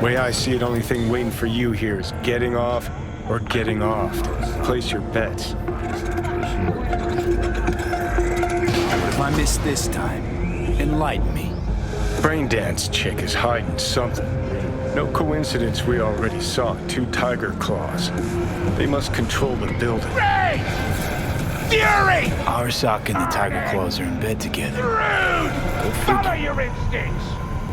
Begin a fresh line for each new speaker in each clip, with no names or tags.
Way I see it, only thing waiting for you here is getting off or getting off. Place your bets.
What if I miss this time? Enlighten me.
Braindance chick is hiding something. No coincidence we already saw 2 tiger claws. They must control the building.
Ray! Fury!
Arasaka and the Tiger Claws are in bed together.
Rude! Follow your instincts!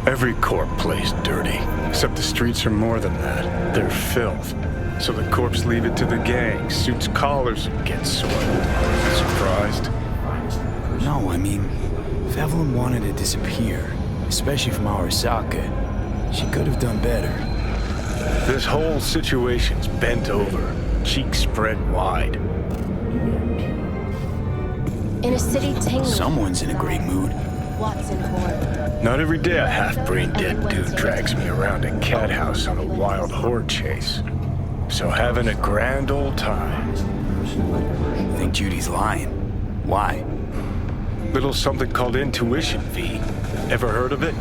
Every corp plays dirty, except the streets are more than that. They're filth. So the corps leave it to the gang. Suits collars and get soiled. Surprised?
No, I mean, if Evelyn wanted to disappear, especially from Arasaka, she could have done better.
This whole situation's bent over, cheeks spread wide.
In a city tingling.
Someone's in a great mood.
Watson Horde.
Not every day a half-brain dead dude drags me around a cat house on a wild horde chase. So having a grand old time.
I think Judy's lying. Why?
Little something called intuition, V. Ever heard of it?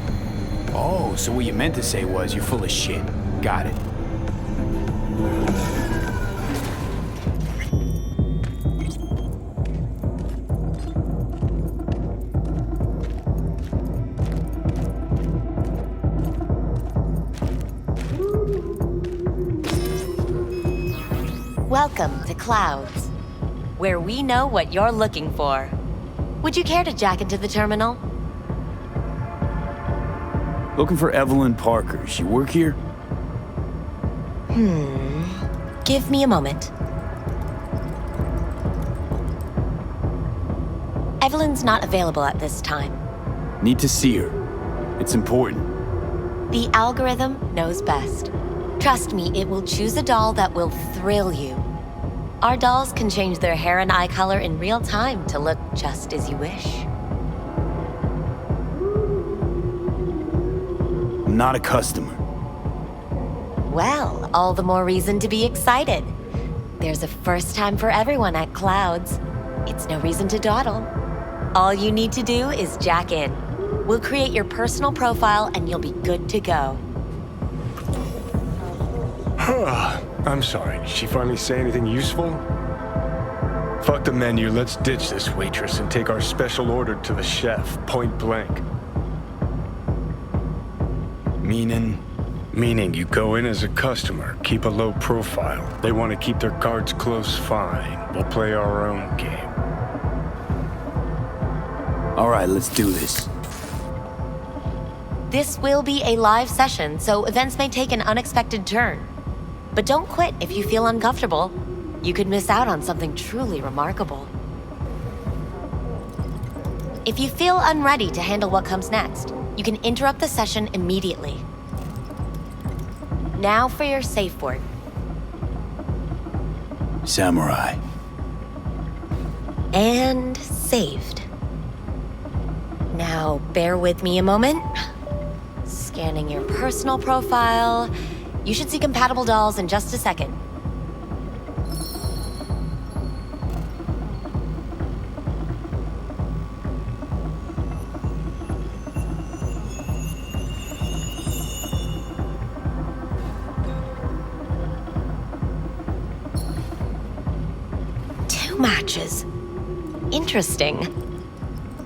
Oh, so what you meant to say was you're full of shit. Got it.
Welcome to Clouds, where we know what you're looking for. Would you care to jack into the terminal?
Looking for Evelyn Parker. She work here?
Give me a moment. Evelyn's not available at this time.
Need to see her. It's important.
The algorithm knows best. Trust me, it will choose a doll that will thrill you. Our dolls can change their hair and eye color in real time to look just as you wish.
I'm not a customer.
Well, all the more reason to be excited. There's a first time for everyone at Clouds. It's no reason to dawdle. All you need to do is jack in. We'll create your personal profile and you'll be good to go.
I'm sorry, did she finally say anything useful? Fuck the menu, let's ditch this waitress and take our special order to the chef, point blank.
Meaning?
Meaning you go in as a customer, keep a low profile. They want to keep their cards close, fine. We'll play our own game.
All right, let's do this.
This will be a live session, so events may take an unexpected turn. But don't quit if you feel uncomfortable. You could miss out on something truly remarkable. If you feel unready to handle what comes next, you can interrupt the session immediately. Now for your safe word.
Samurai.
And saved. Now, bear with me a moment. Scanning your personal profile. You should see compatible dolls in just a second. Two matches. Interesting.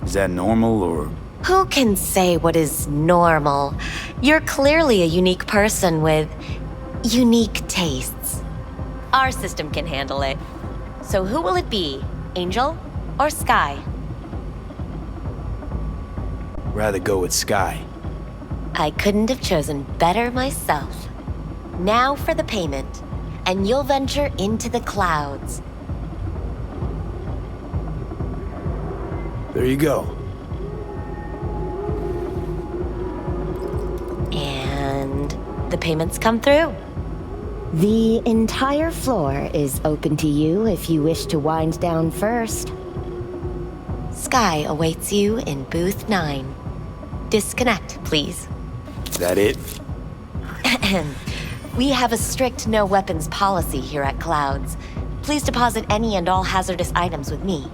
Is that normal or?
Who can say what is normal? You're clearly a unique person with unique tastes. Our system can handle it. So who will it be? Angel or Sky?
Rather go with Sky.
I couldn't have chosen better myself. Now for the payment, and you'll venture into the clouds.
There you go.
And the payments come through.
The entire floor is open to you if you wish to wind down first.
Sky awaits you in booth 9. Disconnect, please.
Is that it?
We have a strict no weapons policy here at Clouds. Please deposit any and all hazardous items with me.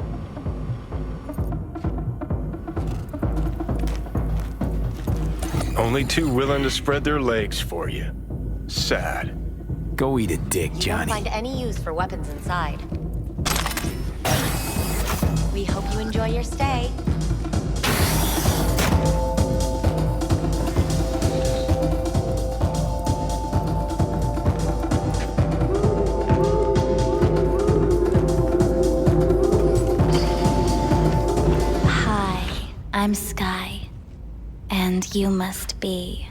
Only two willing to spread their legs for you. Sad.
Go eat a dick,
You won't
Johnny.
find any use for weapons inside. We hope you enjoy your stay.
Hi, I'm Sky. And you must be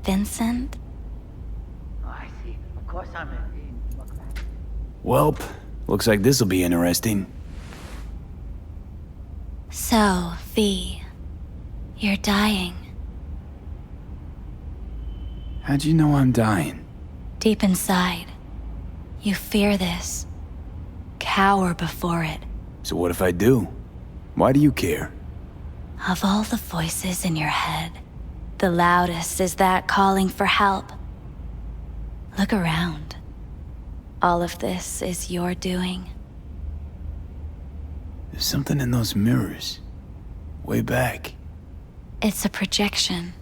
Vincent?
Oh, I see. Of course I'm in.
Welp, looks like this'll be interesting.
So, V, you're dying.
How'd you know I'm dying?
Deep inside, you fear this. Cower before it.
So what if I do? Why do you care?
Of all the voices in your head, the loudest is that calling for help. Look around. All of this is your doing.
There's something in those mirrors. Way back.
It's a projection.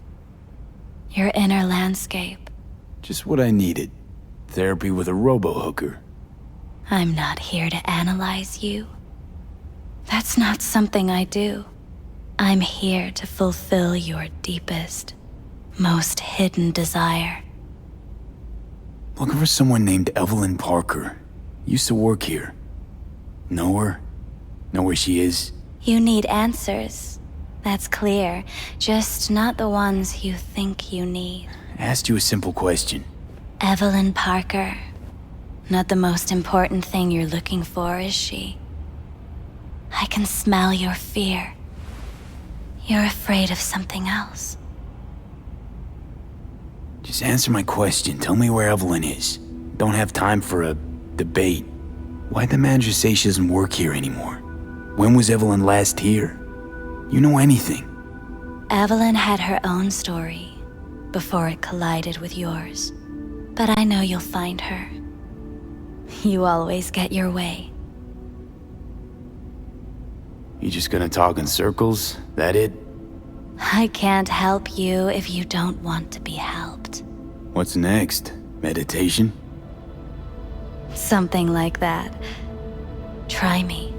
Your inner landscape.
Just what I needed. Therapy with a robo-hooker.
I'm not here to analyze you. That's not something I do. I'm here to fulfill your deepest, most hidden desire.
Looking for someone named Evelyn Parker. Used to work here. Know her? Know where she is?
You need answers. That's clear. Just not the ones you think you need.
I asked you a simple question.
Evelyn Parker. Not the most important thing you're looking for, is she? I can smell your fear. You're afraid of something else.
Just answer my question. Tell me where Evelyn is. Don't have time for a debate. Why'd the manager say she doesn't work here anymore? When was Evelyn last here? You know anything?
Evelyn had her own story before it collided with yours. But I know you'll find her. You always get your way.
You just gonna talk in circles? That it?
I can't help you if you don't want to be helped.
What's next? Meditation?
Something like that. Try me.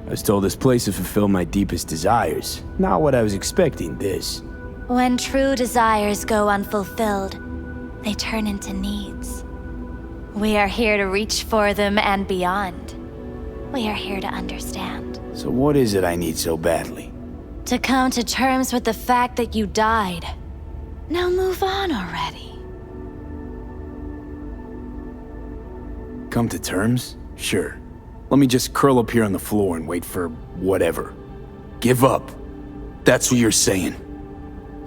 I was told this place would fulfill my deepest desires. Not what I was expecting, this.
When true desires go unfulfilled, they turn into needs. We are here to reach for them and beyond. We are here to understand.
So what is it I need so badly?
To come to terms with the fact that you died. Now move on already.
Come to terms? Sure. Let me just curl up here on the floor and wait for whatever. Give up. That's what you're saying.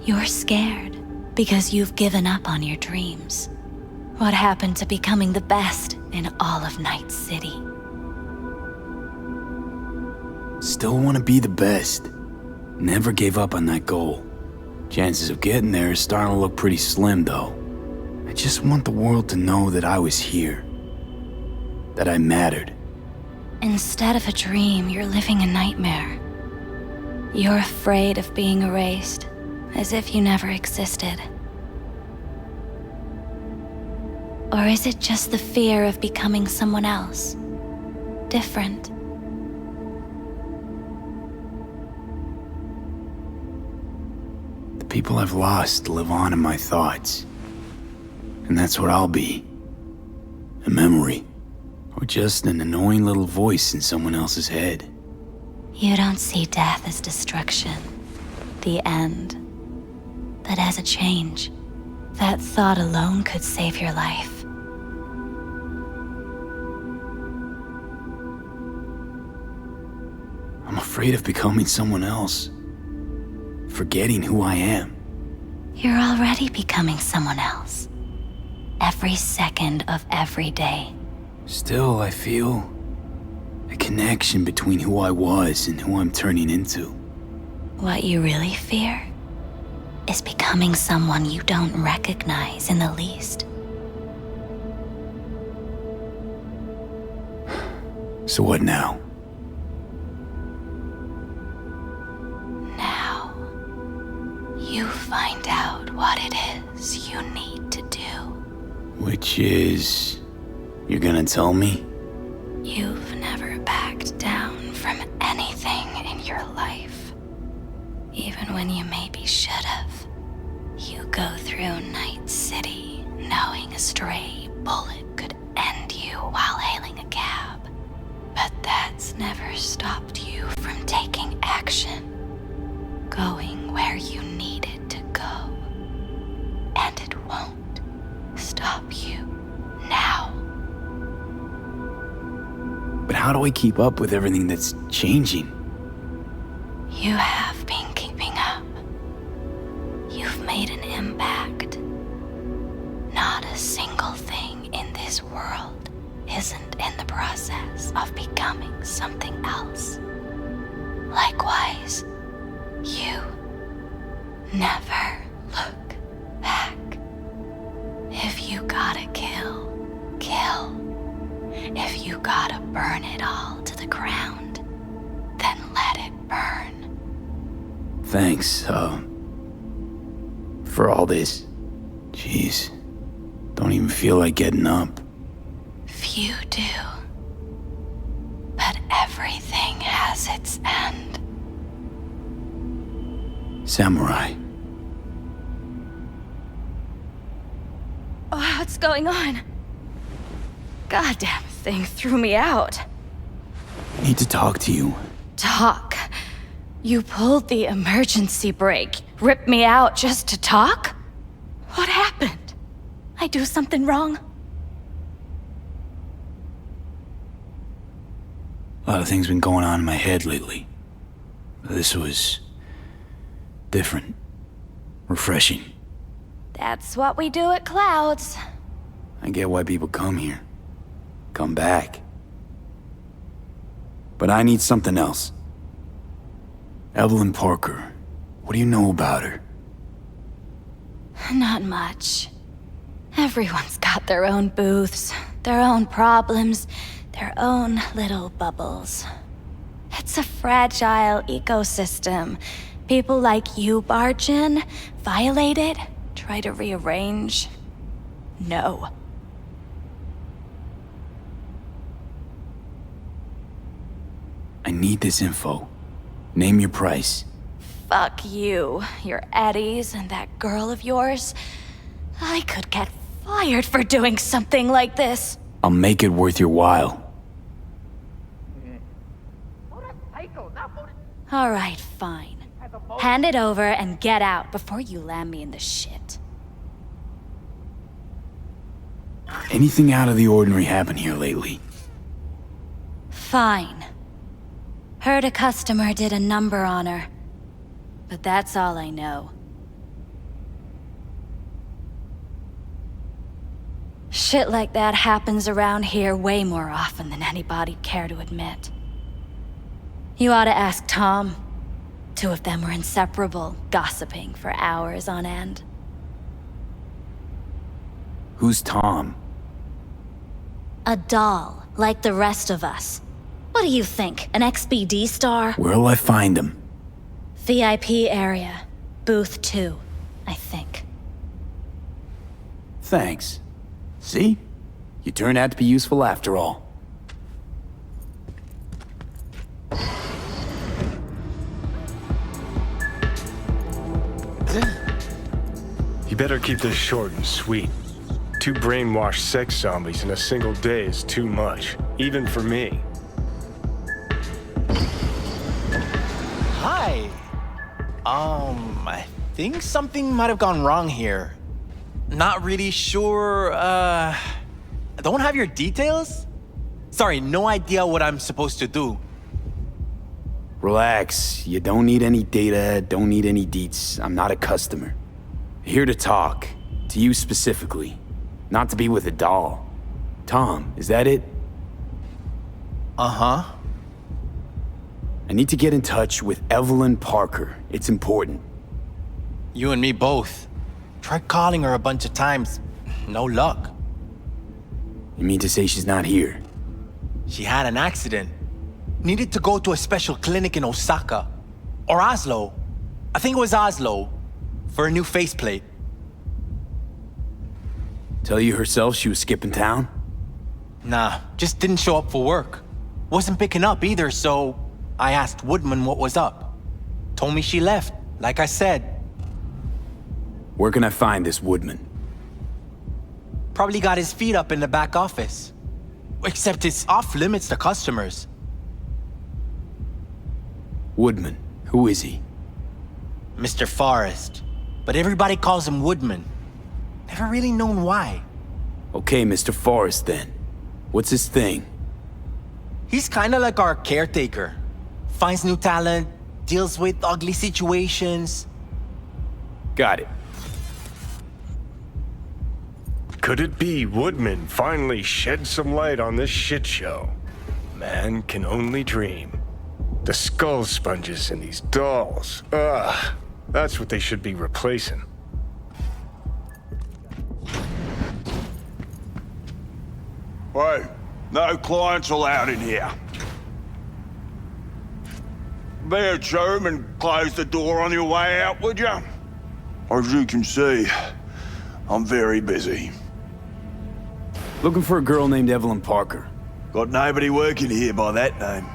You're scared because you've given up on your dreams. What happened to becoming the best in all of Night City?
Still want to be the best. Never gave up on that goal. Chances of getting there is starting to look pretty slim, though. I just want the world to know that I was here. That I mattered.
Instead of a dream, you're living a nightmare. You're afraid of being erased, as if you never existed. Or is it just the fear of becoming someone else? Different.
The people I've lost live on in my thoughts. And that's what I'll be. A memory. Or just an annoying little voice in someone else's head.
You don't see death as destruction, the end, but as a change. That thought alone could save your life.
I'm afraid of becoming someone else. Forgetting who I am.
You're already becoming someone else. Every second of every day.
Still, I feel a connection between who I was and who I'm turning into.
What you really fear is becoming someone you don't recognize in the least.
So what now?
what it is you need to do.
Which is... You're gonna tell me?
You've never backed down from anything in your life. Even when you maybe should have. You go through Night City knowing a stray bullet could end you while hailing a cab. But that's never stopped you from taking action. Going where you needed to go. And it won't stop you now.
But how do I keep up with everything that's changing?
You have been keeping up. You've made an impact. Not a single thing in this world isn't in the process of becoming something else. Likewise, you never look back. If you gotta kill, kill. If you gotta burn it all to the ground, then let it burn.
Thanks, for all this. Jeez, don't even feel like getting up.
Few do. But everything has its end.
Samurai.
Oh, what's going on? Goddamn thing threw me out.
Need to talk to you.
Talk? You pulled the emergency brake, ripped me out just to talk? What happened? I do something wrong?
A lot of things been going on in my head lately. This was... different. Refreshing.
That's what we do at Clouds.
I get why people come here. Come back. But I need something else. Evelyn Parker. What do you know about her?
Not much. Everyone's got their own booths, their own problems, their own little bubbles. It's a fragile ecosystem. People like you barge in, violate it, try to rearrange. No.
I need this info. Name your price.
Fuck you, your Eddies, and that girl of yours. I could get fired for doing something like this.
I'll make it worth your while.
All right, fine. Hand it over and get out before you land me in the shit.
Anything out of the ordinary happen here lately?
Fine. Heard a customer did a number on her. But that's all I know. Shit like that happens around here way more often than anybody'd care to admit. You ought to ask Tom. Two of them were inseparable, gossiping for hours on end.
Who's Tom?
A doll, like the rest of us. What do you think, an XBD star?
Where'll I find him?
VIP area. Booth 2, I think.
Thanks. See? You turned out to be useful after all.
You better keep this short and sweet. 2 brainwashed sex zombies in a single day is too much, even for me.
Hi. I think something might have gone wrong here. Not really sure, don't have your details? Sorry, no idea what I'm supposed to do.
Relax. You don't need any data, don't need any deets. I'm not a customer. Here to talk. To you specifically. Not to be with a doll. Tom, is that it?
Uh-huh.
I need to get in touch with Evelyn Parker. It's important.
You and me both. Tried calling her a bunch of times. No luck.
You mean to say she's not here?
She had an accident. Needed to go to a special clinic in Osaka. Or Oslo. I think it was Oslo. For a new faceplate.
Tell you herself she was skipping town?
Nah, just didn't show up for work. Wasn't picking up either, so I asked Woodman what was up. Told me she left, like I said.
Where can I find this Woodman?
Probably got his feet up in the back office. Except it's off limits to customers.
Woodman, who is he?
Mr. Forrest. But everybody calls him Woodman. Never really known why.
Okay, Mr. Forrest then. What's his thing?
He's kinda like our caretaker. Finds new talent, deals with ugly situations.
Got it.
Could it be Woodman finally shed some light on this shit show? Man can only dream. The skull sponges in these dolls. Ugh. That's what they should be replacing.
Hey, no clients allowed in here. Be a chum and close the door on your way out, would you? As you can see, I'm very busy.
Looking for a girl named Evelyn Parker.
Got nobody working here by that name.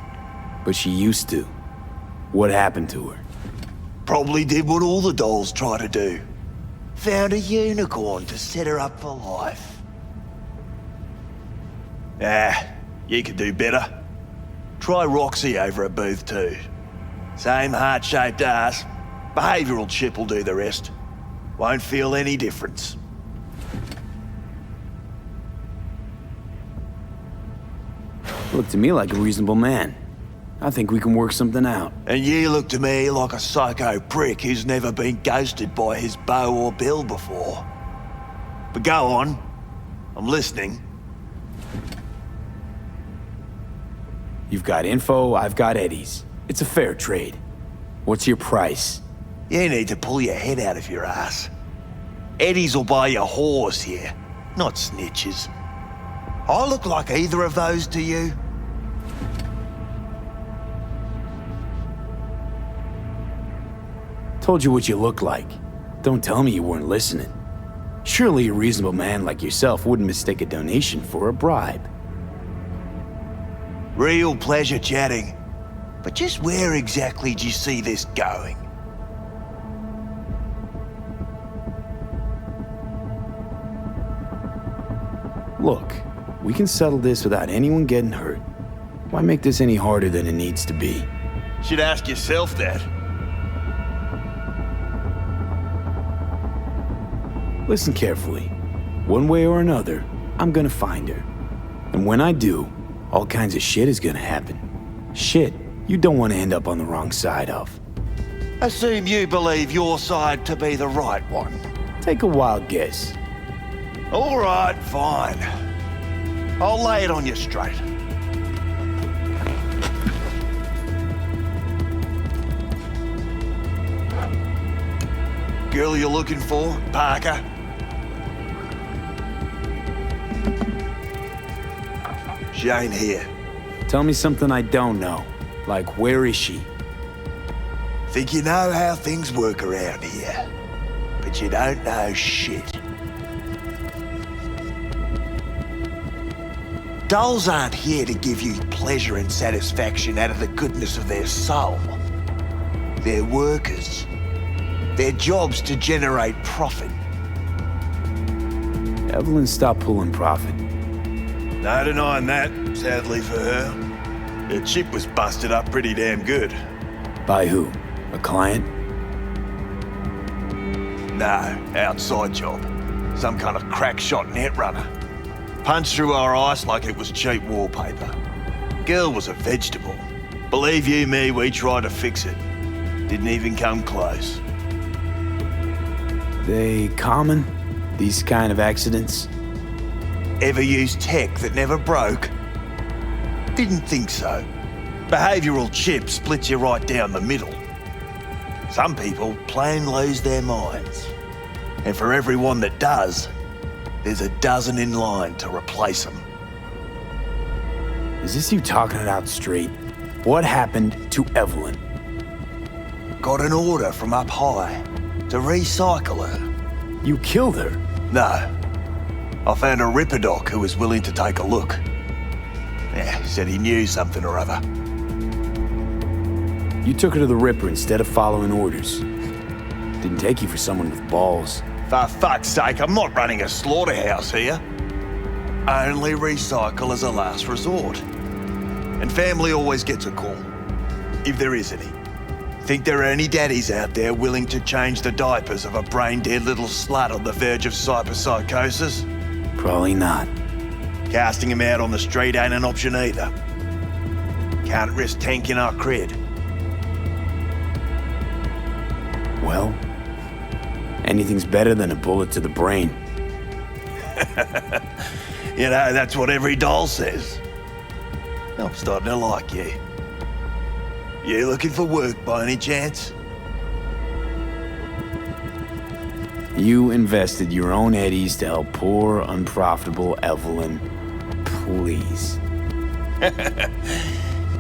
But she used to. What happened to her?
Probably did what all the dolls try to do. Found a unicorn to set her up for life. Ah, you could do better. Try Roxy over at Booth 2. Same heart-shaped ass. Behavioural chip will do the rest. Won't feel any difference.
Looked to me like a reasonable man. I think we can work something out.
And you look to me like a psycho prick who's never been ghosted by his beau or bill before. But go on. I'm listening.
You've got info, I've got Eddie's. It's a fair trade. What's your price?
You need to pull your head out of your ass. Eddie's will buy you whores here, not snitches. I look like either of those to you?
Told you what you look like. Don't tell me you weren't listening. Surely a reasonable man like yourself wouldn't mistake a donation for a bribe.
Real pleasure chatting. But just where exactly do you see this going?
Look, we can settle this without anyone getting hurt. Why make this any harder than it needs to be?
Should ask yourself that.
Listen carefully. One way or another, I'm gonna find her. And when I do, all kinds of shit is gonna happen. Shit you don't want to end up on the wrong side of.
Assume you believe your side to be the right one.
Take a wild guess.
All right, fine. I'll lay it on you straight. Girl you're looking for, Parker? She ain't here.
Tell me something I don't know. Like, where is she?
Think you know how things work around here, but you don't know shit. Dolls aren't here to give you pleasure and satisfaction out of the goodness of their soul. They're workers. Their job's to generate profit.
Evelyn stopped pulling profit.
No denying that, sadly for her. Her chip was busted up pretty damn good.
By who? A client?
No, outside job. Some kind of crack shot net runner. Punched through our ice like it was cheap wallpaper. Girl was a vegetable. Believe you me, we tried to fix it. Didn't even come close.
They common? These kind of accidents?
Ever used tech that never broke? Didn't think so. Behavioural chip splits you right down the middle. Some people plain lose their minds. And for everyone that does, there's a dozen in line to replace them.
Is this you talking it out straight? What happened to Evelyn?
Got an order from up high to recycle her.
You killed her?
No. I found a Ripper doc who was willing to take a look. Yeah, said he knew something or other.
You took her to the Ripper instead of following orders. Didn't take you for someone with balls.
For fuck's sake, I'm not running a slaughterhouse here. Only recycle as a last resort. And family always gets a call, if there is any. Think there are any daddies out there willing to change the diapers of a brain-dead little slut on the verge of cyberpsychosis?
Probably not.
Casting him out on the street ain't an option either. Can't risk tanking our cred.
Well, anything's better than a bullet to the brain.
You know, that's what every doll says. I'm starting to like you. You looking for work by any chance?
You invested your own eddies to help poor, unprofitable Evelyn. Please.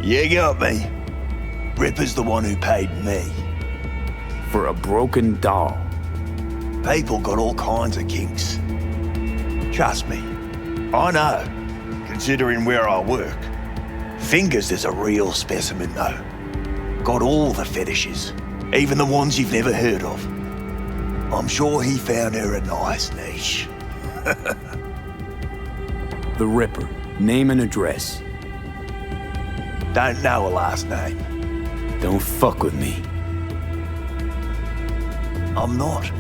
You got me. Ripper's the one who paid me.
For a broken doll.
People got all kinds of kinks. Trust me, I know, considering where I work. Fingers is a real specimen though. Got all the fetishes, even the ones you've never heard of. I'm sure he found her a nice niche.
The Ripper. Name and address.
Don't know a last name.
Don't fuck with me.
I'm not.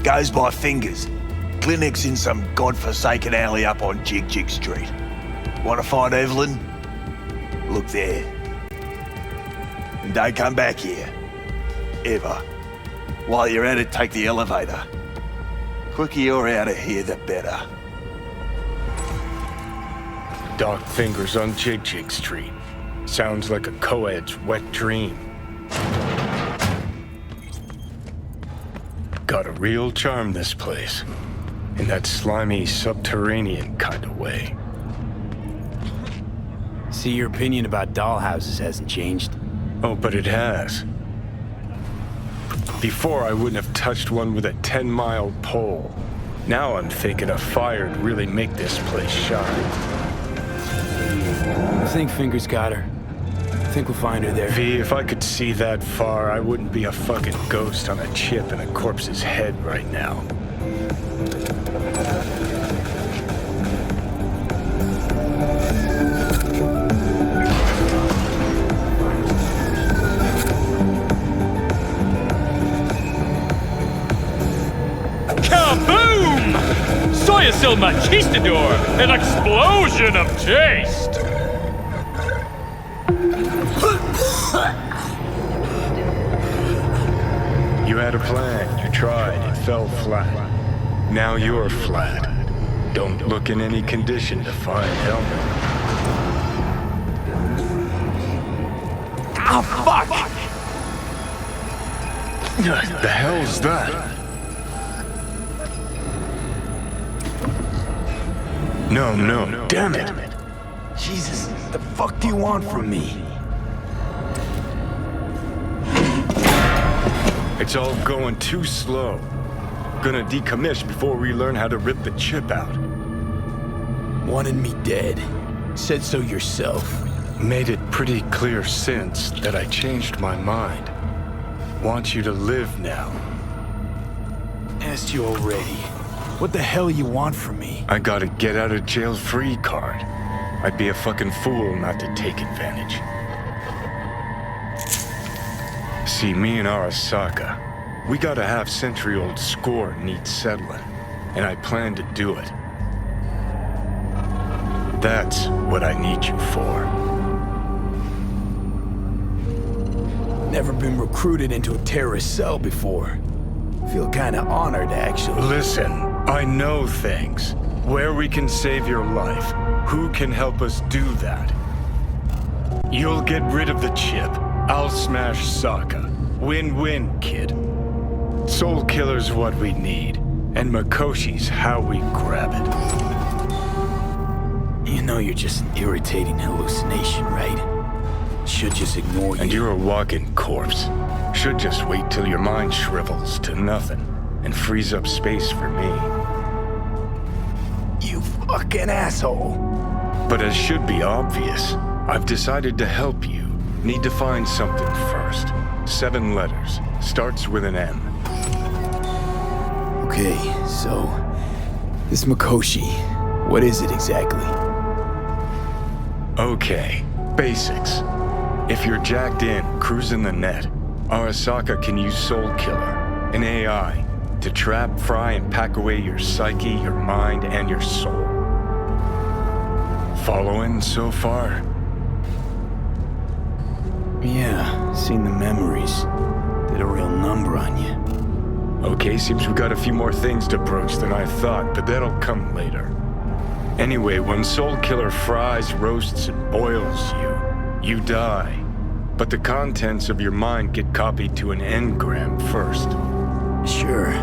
Goes by Fingers. Clinic's in some godforsaken alley up on Jig Jig Street. Want to find Evelyn? Look there. And don't come back here. Ever. While you're at it, take the elevator. Quicker you're out of here, the better.
Doc Fingers on Jig Jig Street. Sounds like a co-ed's wet dream. Got a real charm, this place. In that slimy, subterranean kind of way.
See, your opinion about dollhouses hasn't changed.
Oh, but it has. Before, I wouldn't have touched one with a 10-mile pole. Now I'm thinking a fire'd really make this place shine.
I think Fingers got her. I think we'll find her there.
V, if I could see that far, I wouldn't be a fucking ghost on a chip in a corpse's head right now.
Kaboom! Soy es el machistador, an explosion of taste!
You had a plan, you tried, it fell flat. Now you're flat. Don't look in any condition to find help.
Oh, fuck!
The hell's that? No, damn it.
Jesus, the fuck do you want from me?
It's all going too slow. Gonna decommission before we learn how to rip the chip out.
Wanted me dead. Said so yourself.
Made it pretty clear since that I changed my mind. Want you to live now.
Asked you already. What the hell you want from me?
I got a get out of jail free card. I'd be a fucking fool not to take advantage. See, me and Arasaka, we got a half-century-old score needs settling, and I plan to do it. That's what I need you for.
Never been recruited into a terrorist cell before. Feel kinda honored, actually.
Listen, I know things. Where we can save your life. Who can help us do that? You'll get rid of the chip. I'll smash Sokka. Win-win, kid. Soul Killer's what we need, and Makoshi's how we grab it.
You know you're just an irritating hallucination, right? Should just ignore you.
And you're a walking corpse. Should just wait till your mind shrivels to nothing and frees up space for me.
fucking asshole.
But as should be obvious, I've decided to help you. Need to find something first. 7 letters. Starts with an M.
Okay, so... this Mikoshi, what is it exactly?
Okay, basics. If you're jacked in, cruising the net, Arasaka can use Soul Killer, an AI, to trap, fry, and pack away your psyche, your mind, and your soul. Following so far?
Yeah, seen the memories. Did a real number on you.
Okay, seems we got a few more things to broach than I thought, but that'll come later. Anyway, when Soul Killer fries, roasts, and boils you, you die. But the contents of your mind get copied to an engram first.
Sure.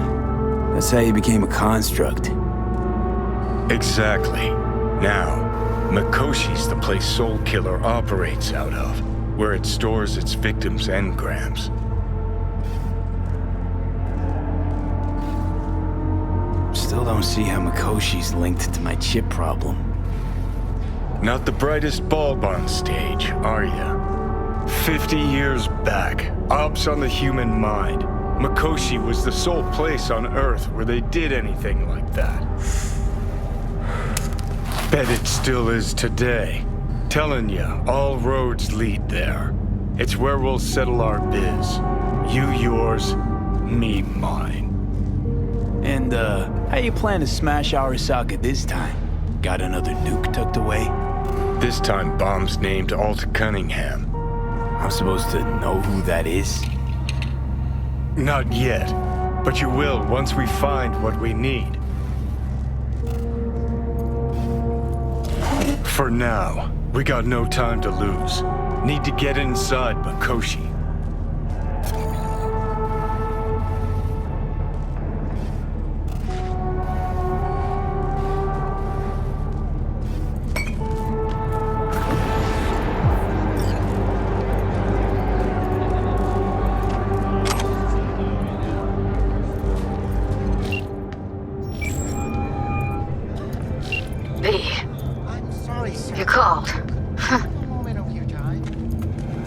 That's how you became a construct.
Exactly. Now, Mikoshi's the place Soul Killer operates out of, where it stores its victims' engrams.
Still don't see how Mikoshi's linked to my chip problem.
Not the brightest bulb on stage, are ya? 50 years back, ops on the human mind. Mikoshi was the sole place on Earth where they did anything like that. Bet it still is today. Telling ya, all roads lead there. It's where we'll settle our biz. You yours, me mine.
And, how you plan to smash Arasaka this time? Got another nuke tucked away?
This time bomb's named Alt Cunningham.
I'm supposed to know who that is?
Not yet, but you will once we find what we need. For now, we got no time to lose. Need to get inside Mikoshi.
You called.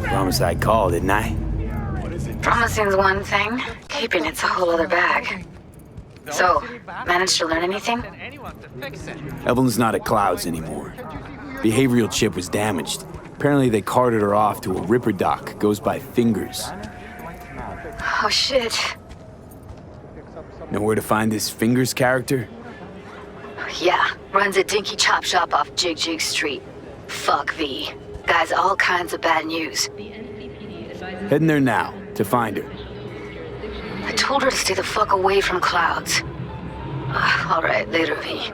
Promise I'd call, didn't I?
Promising's one thing, keeping it's a whole other bag. So, managed to learn anything?
Evelyn's not at Clouds anymore. Behavioral chip was damaged. Apparently they carted her off to a Ripper dock. Goes by Fingers.
Oh shit.
Know where to find this Fingers character?
Yeah, runs a dinky chop shop off Jig Jig Street. Fuck V. Guy's all kinds of bad news.
Heading there now, to find her.
I told her to stay the fuck away from Clouds. Alright, later V.